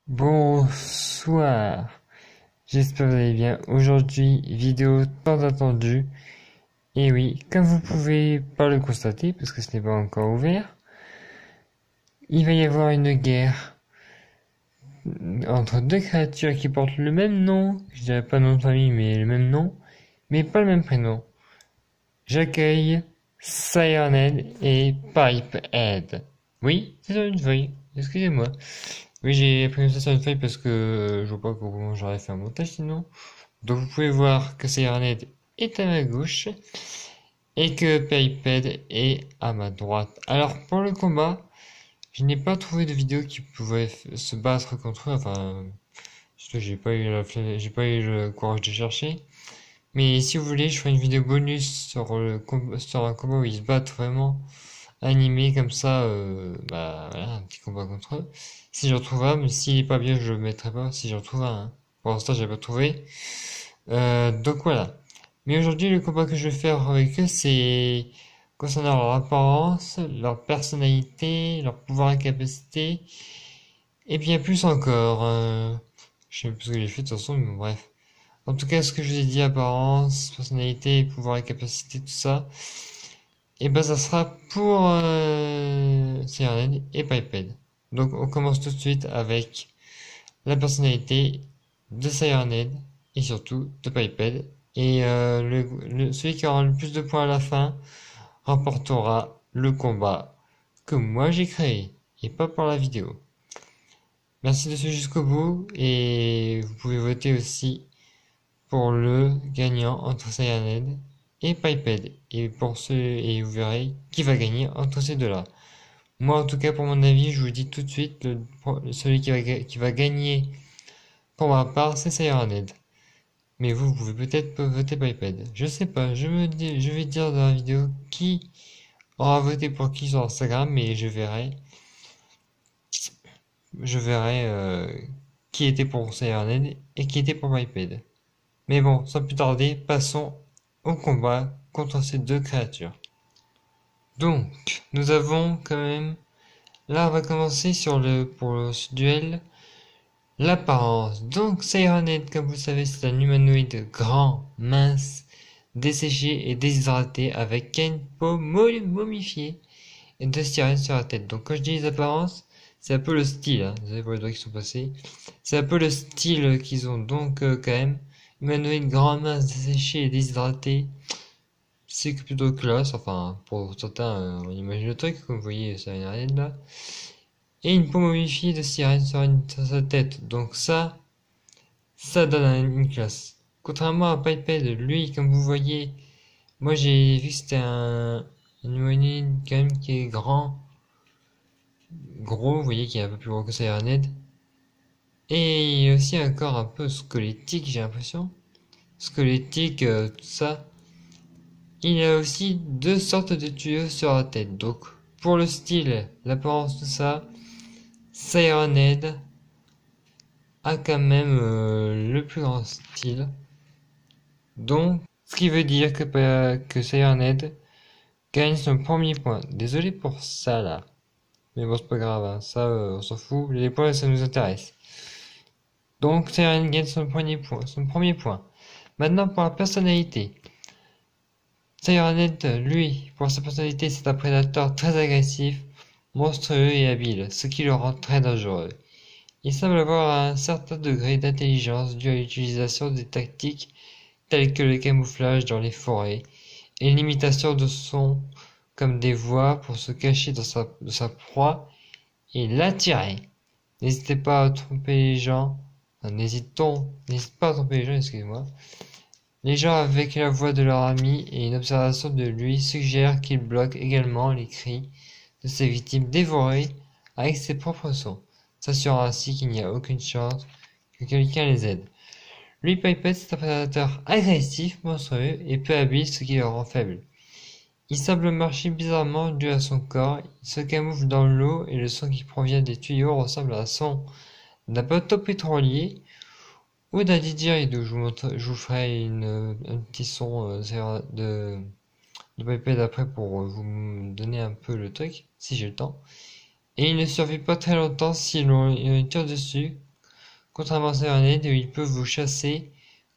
Bonsoir, j'espère que vous allez bien. Aujourd'hui, vidéo tant attendue. Et oui, comme vous pouvez pas le constater, parce que ce n'est pas encore ouvert, il va y avoir une guerre entre deux créatures qui portent le même nom, je dirais pas nom de famille, mais le même nom, mais pas le même prénom. J'accueille Sirenhead et Pipehead. Oui, c'est sur une feuille, excusez-moi. Oui, j'ai pris ça sur une feuille parce que je vois pas comment j'aurais fait un montage sinon. Donc vous pouvez voir que Sirenhead est à ma gauche et que Pipehead est à ma droite. Alors pour le combat, je n'ai pas trouvé de vidéo qui pouvait se battre contre eux. Enfin, surtout j'ai pas eu le courage de chercher. Mais si vous voulez, je ferai une vidéo bonus sur un combat où ils se battent vraiment animé comme ça. Voilà, un petit combat contre eux. Si je retrouve un, mais s'il est pas bien, je le mettrai pas. Si je retrouve un, hein. Pour l'instant, j'ai pas trouvé. Donc voilà. Mais aujourd'hui, le combat que je vais faire avec eux, c'est concernant leur apparence, leur personnalité, leur pouvoir et capacité, et bien plus encore. Je sais plus ce que j'ai fait de toute façon, mais bref. En tout cas, ce que je vous ai dit, apparence, personnalité, pouvoir et capacité, tout ça, et ben ça sera pour Sirenhead et Pipehead. Donc on commence tout de suite avec la personnalité de Sirenhead et surtout de Pipehead. Et celui qui aura le plus de points à la fin remportera le combat que moi j'ai créé et pas pour la vidéo. Merci de suivre jusqu'au bout et vous pouvez voter aussi pour le gagnant entre Sirenhead et Pipehead. Et vous verrez qui va gagner entre ces deux-là. Moi, en tout cas, pour mon avis, je vous dis tout de suite, celui qui va gagner pour ma part, c'est Sirenhead. Mais vous pouvez peut-être voter Pipehead. Je sais pas, je vais dire dans la vidéo qui aura voté pour qui sur Instagram, mais je verrai qui était pour Sirenhead et qui était pour Pipehead. Mais bon, sans plus tarder, passons au combat contre ces deux créatures. Donc, nous avons quand même... Là, on va commencer pour ce duel, l'apparence. Donc, Sirenhead, comme vous le savez, c'est un humanoïde grand, mince, desséché et déshydraté avec une peau momifiée et deux sirènes sur la tête. Donc, quand je dis les apparences, c'est un peu le style, hein. Désolé pour les doigts qui sont passés. C'est un peu le style qu'ils ont. Donc, quand même, humanoïde grand, mince, desséché et déshydraté. C'est plutôt classe, enfin, pour certains, on imagine le truc, comme vous voyez, ça n'a rien là. Et une peau momifiée de sirène sur sa tête. Donc ça donne une classe. Contrairement à Pipehead, lui, comme vous voyez, moi j'ai vu que c'était un humanoïde quand même qui est grand, gros, vous voyez qu'il est un peu plus gros que Sirenhead. Et il a aussi un corps un peu squelettique, j'ai l'impression. Squelettique, tout ça. Il a aussi deux sortes de tuyaux sur la tête. Donc, pour le style, l'apparence, tout ça, Sirenhead a quand même le plus grand style. Donc, ce qui veut dire que Sirenhead gagne son premier point. Désolé pour ça là. Mais bon, c'est pas grave, hein. Ça, on s'en fout. Les points, ça nous intéresse. Donc, Sirenhead gagne son premier point. Maintenant, pour la personnalité. Sirenhead, lui, pour sa personnalité, c'est un prédateur très agressif, monstrueux et habile, ce qui le rend très dangereux. Il semble avoir un certain degré d'intelligence dû à l'utilisation des tactiques telles que le camouflage dans les forêts et l'imitation de sons comme des voix pour se cacher de sa proie et l'attirer. N'hésitez pas à tromper les gens, n'hésite pas à tromper les gens, excusez-moi. Les gens avec la voix de leur ami et une observation de lui suggèrent qu'il bloque également les cris de ses victimes dévorées avec ses propres sons, s'assurant ainsi qu'il n'y a aucune chance que quelqu'un les aide. Lui, Pipehead, c'est un prédateur agressif, monstrueux et peu habile, ce qui le rend faible. Il semble marcher bizarrement dû à son corps, il se camoufle dans l'eau et le son qui provient des tuyaux ressemble à un son d'un bateau pétrolier ou d'un didgeridoo. Je vous ferai un petit son de Pipehead après pour vous donner un peu le truc, si j'ai le temps. Et il ne survit pas très longtemps si l'on tire dessus, Contrairement à Serenade, où il peut vous chasser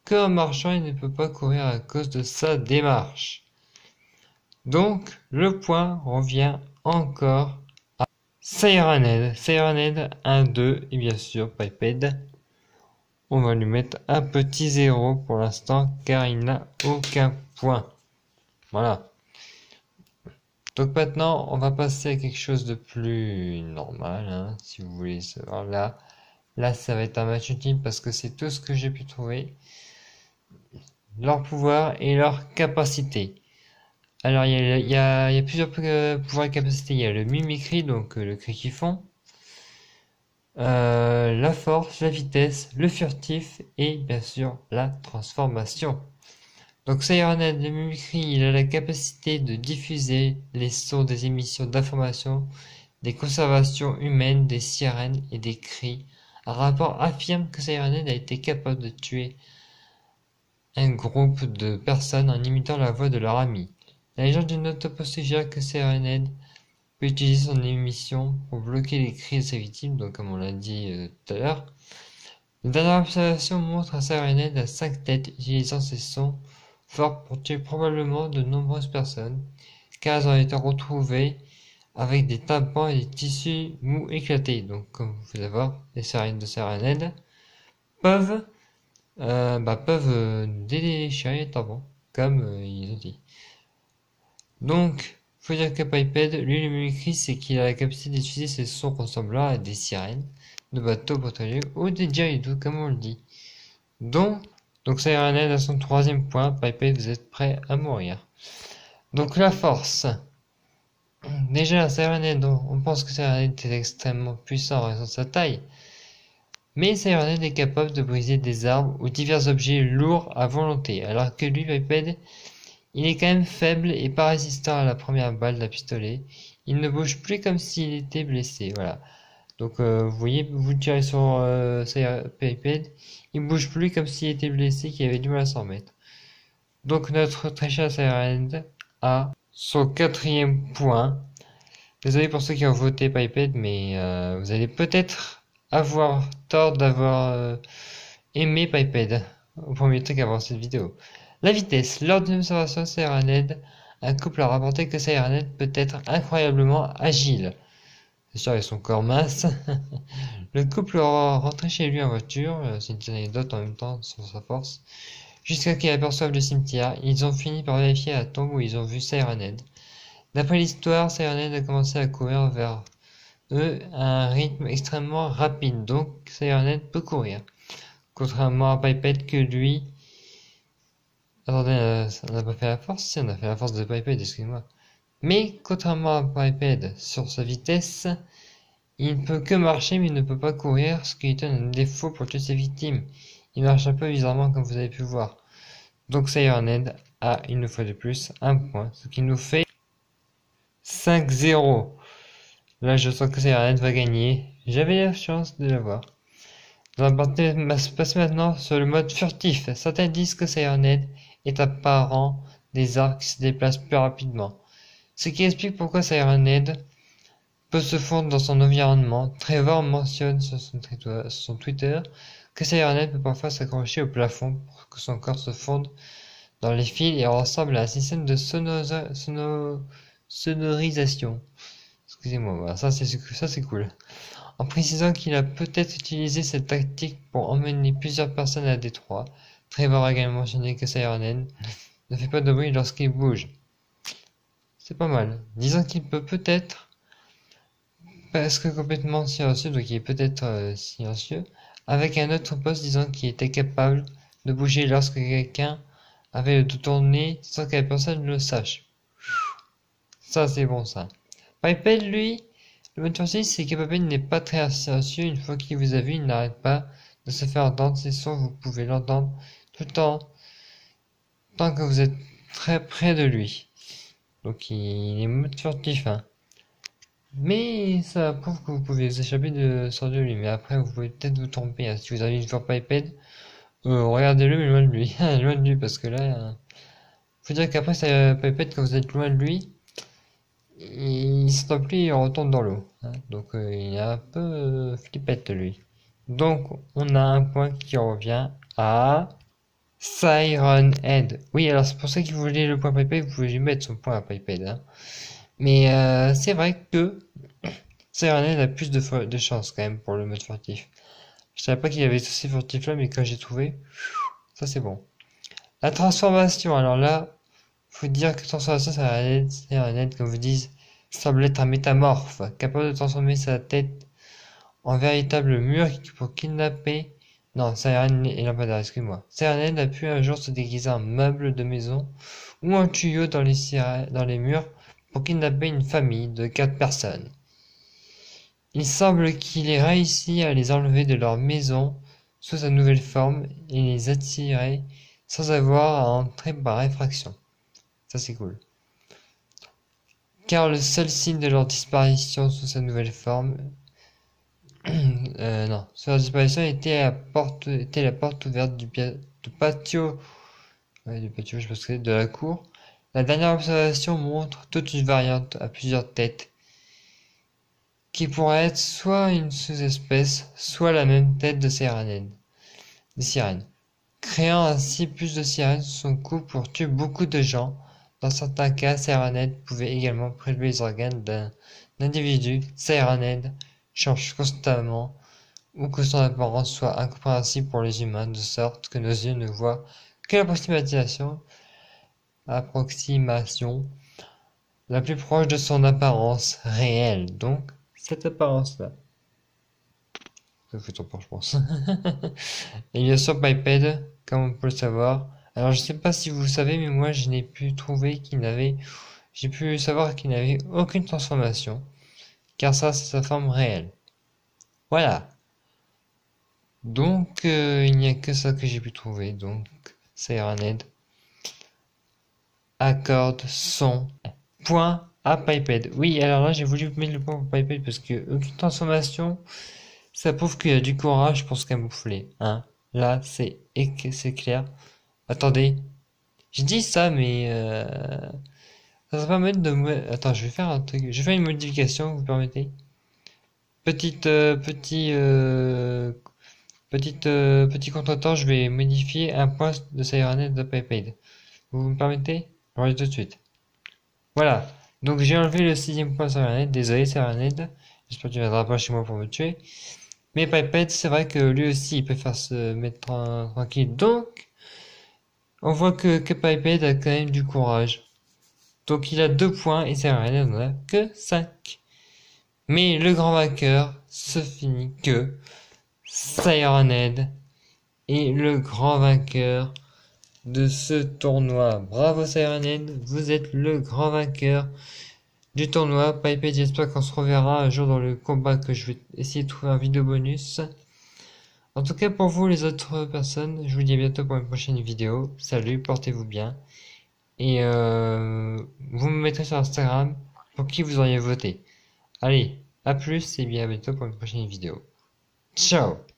qu'en marchant, il ne peut pas courir à cause de sa démarche. Donc, le point revient encore à Serenade. Serenade 1, 2, et bien sûr, Piped. On va lui mettre un petit 0 pour l'instant, car il n'a aucun point. Voilà. Donc maintenant, on va passer à quelque chose de plus normal, hein, si vous voulez savoir. Là, ça va être un match ultime parce que c'est tout ce que j'ai pu trouver. Leur pouvoir et leur capacité. Alors, il y a plusieurs pouvoirs et capacités. Il y a le mimicry, donc le cri qu'ils font. La force, la vitesse, le furtif et bien sûr la transformation. Donc Sirenet, le mimicry, il a la capacité de diffuser les sons des émissions d'information, des conservations humaines, des sirènes et des cris. Un rapport affirme que Sirenet a été capable de tuer un groupe de personnes en imitant la voix de leur ami. La légende du Notopo suggère que Sirenet peut utiliser son émission pour bloquer les cris de ses victimes, donc comme on l'a dit tout à l'heure. Une dernière observation montre un Sirenet à 5 têtes utilisant ses sons forts pour tuer probablement de nombreuses personnes, car elles ont été retrouvées avec des tympans et des tissus mous éclatés. Donc, comme vous pouvez voir, les sirènes de Sirened peuvent, déchirer les tympans, comme ils ont dit. Donc, faut dire que Piped, lui, le mimicry, c'est qu'il a la capacité d'utiliser ses sons ressemblant à des sirènes, de bateaux pétroliers ou des didgeridoo, comme on le dit. Donc Sirened à son 3e point. Piped, vous êtes prêt à mourir. Donc la force. Déjà, Sirened, on pense que Sirened est extrêmement puissant en raison de sa taille. Mais Sirened est capable de briser des arbres ou divers objets lourds à volonté, alors que lui, Piped, il est quand même faible et pas résistant à la première balle d'un pistolet. Il ne bouge plus comme s'il était blessé, voilà. Donc vous voyez, vous tirez sur Piped, il bouge plus comme s'il était blessé, qu'il avait du mal à s'en remettre. Donc notre très cher Sirened a son 4e point. Désolé pour ceux qui ont voté Piped, mais vous allez peut-être avoir tort d'avoir aimé Piped au premier truc avant cette vidéo. La vitesse. Lors d'une observation Sirened, un couple a rapporté que Sirened peut être incroyablement agile. C'est sûr, avec son corps mince. Le couple rentré chez lui en voiture, c'est une anecdote en même temps sur sa force, jusqu'à qu'ils aperçoivent le cimetière. Ils ont fini par vérifier la tombe où ils ont vu Sirened. D'après l'histoire, Sirened a commencé à courir vers eux à un rythme extrêmement rapide, donc Sirened peut courir. Contrairement à Piped que lui... Attendez, on n'a pas fait la force? Si, on a fait la force de Piped, excusez-moi. Mais, contrairement à Piped, sur sa vitesse, il ne peut que marcher mais il ne peut pas courir, ce qui lui donne un défaut pour tuer ses victimes. Il marche un peu bizarrement comme vous avez pu voir. Donc Sirened a une fois de plus un point, ce qui nous fait 5-0. Là je sens que Sirened va gagner. J'avais la chance de l'avoir. On va passer maintenant sur le mode furtif. Certains disent que Sirened est apparent des arbres qui se déplacent plus rapidement. Ce qui explique pourquoi Sirened peut se fondre dans son environnement. Trevor mentionne sur son Twitter que Sirened peut parfois s'accrocher au plafond pour que son corps se fonde dans les fils et ressemble à un système de sonorisation. Excusez-moi, voilà, ça c'est cool. En précisant qu'il a peut-être utilisé cette tactique pour emmener plusieurs personnes à Détroit. Trevor a également mentionné que Sirened ne fait pas de bruit lorsqu'il bouge. C'est pas mal. Disant qu'il peut peut-être presque complètement silencieux, donc il est peut-être silencieux, avec un autre poste disant qu'il était capable de bouger lorsque quelqu'un avait le dos tourné sans que la personne le sache. Ça c'est bon ça. Piped lui, le mode furtif c'est que Piped n'est pas très silencieux, une fois qu'il vous a vu, il n'arrête pas de se faire entendre, ses sons vous pouvez l'entendre tout le temps, tant que vous êtes très près de lui. Donc il est mode furtif, hein. Mais ça prouve que vous pouvez vous échapper sur de lui. Mais après, vous pouvez peut-être vous tromper, hein. Si vous avez une voir Piped, regardez-le, mais loin de lui. Loin de lui, parce que là, faut dire qu'après, Piped, quand vous êtes loin de lui, il s'entend plus, il retourne dans l'eau, hein. Donc, il est un peu flippette, lui. Donc, on a un point qui revient à Siren Head. Oui, alors c'est pour ça qu'il voulait le point Piped, vous pouvez lui mettre son point à Piped, hein. Mais c'est vrai que Siren Head a plus de chance quand même pour le mode furtif. Je savais pas qu'il y avait tous ces furtifs là, mais quand j'ai trouvé, ça c'est bon. La transformation, alors là, faut dire que transformation, Siren Head, comme vous dites, semble être un métamorphe, capable de transformer sa tête en véritable mur pour kidnapper. Non, Siren et Lampadaire, excuse-moi. Siren a pu un jour se déguiser en meuble de maison ou en tuyau dans les murs pour kidnapper une famille de 4 personnes. Il semble qu'il ait réussi à les enlever de leur maison sous sa nouvelle forme et les attirer sans avoir à entrer par effraction. Ça c'est cool. Car le seul signe de leur disparition sous sa nouvelle forme non, sur la disparition était la porte ouverte du patio, ouais, du patio, je pense que c'est de la cour. La dernière observation montre toute une variante à plusieurs têtes, qui pourrait être soit une sous-espèce, soit la même tête des sirènes, créant ainsi plus de sirènes sous son cou pour tuer beaucoup de gens. Dans certains cas, Sirenhead pouvait également prélever les organes d'un individu. Sirenhead change constamment ou que son apparence soit incompréhensible pour les humains, de sorte que nos yeux ne voient que l'approximation la plus proche de son apparence réelle. Donc, cette apparence-là. Ça fait ton je pense. Et bien sûr, Biped, comme on peut le savoir. Alors, je sais pas si vous le savez, mais moi, je n'ai pu trouver j'ai pu savoir qu'il n'avait aucune transformation, car ça, c'est sa forme réelle. Voilà. Donc, il n'y a que ça que j'ai pu trouver. Donc, Sirenhead accorde son point à Piped. Oui, alors là, j'ai voulu mettre le point pour Piped parce que aucune transformation, ça prouve qu'il y a du courage pour se camoufler. Hein. Là, c'est clair. Attendez, j'ai dit ça, mais ça va permettre de... Attends, je vais faire un truc. Je vais faire une modification, vous permettez? Petit contretemps, je vais modifier un point de Sirenhead de Piped. Vous me permettez? Je reviens tout de suite. Voilà. Donc j'ai enlevé le 6ème point Sirenhead. Désolé Sirenhead. J'espère que tu viendras pas chez moi pour me tuer. Mais Piped, c'est vrai que lui aussi, il préfère se mettre tranquille. Donc, on voit que Piped a quand même du courage. Donc il a 2 points et Sirenhead n'en a que 5. Mais le grand vainqueur se finit que Sirenhead est le grand vainqueur de ce tournoi. Bravo Sirenhead, vous êtes le grand vainqueur du tournoi. Piped, j'espère qu'on se reverra un jour dans le combat, que je vais essayer de trouver un vidéo bonus. En tout cas, pour vous les autres personnes, je vous dis à bientôt pour une prochaine vidéo. Salut, portez-vous bien. Et vous me mettrez sur Instagram pour qui vous auriez voté. Allez, à plus et bien à bientôt pour une prochaine vidéo. Ciao!